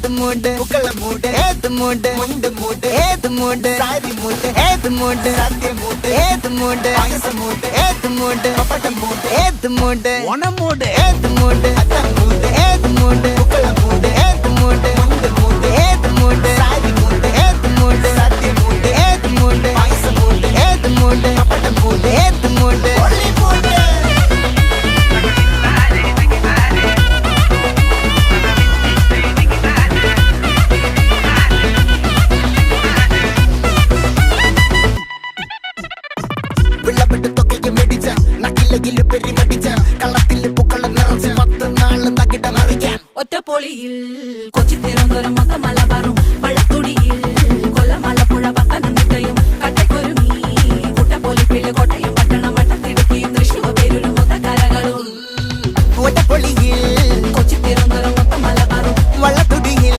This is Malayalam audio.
മൂട് പുക്കള മൂട് ഏത് മൂട് മുണ്ട് മൂട് ഏത് മൂട് സാരി മൂട് ഏത് മൂട് സദ്യ മൂട് ഏത് മൂട് പായസ മൂട് ഏത് മൂട് പപ്പടം മൂട് ഏത് മൂട് ഓണം മൂട് ഏത് മൂട് അത്തം മൂട് ഏത് മൂട് പുക്കള മൂട് ഏത് മൂട് മുണ്ട് മൂട് ഏത് മൂട് സാരി മൂട് ഏത് മൂട് സദ്യ മൂട് ഏത് മൂട് പായസ മൂട് ഏത് മൂട് പപ്പടം മൂട് ഏത് മൂട് ഒള്ളി മൂട് ഒറ്റപ്പൊളിയിൽ കൊച്ചി തിരുവനന്തപുരം മൊത്തം മലബാറും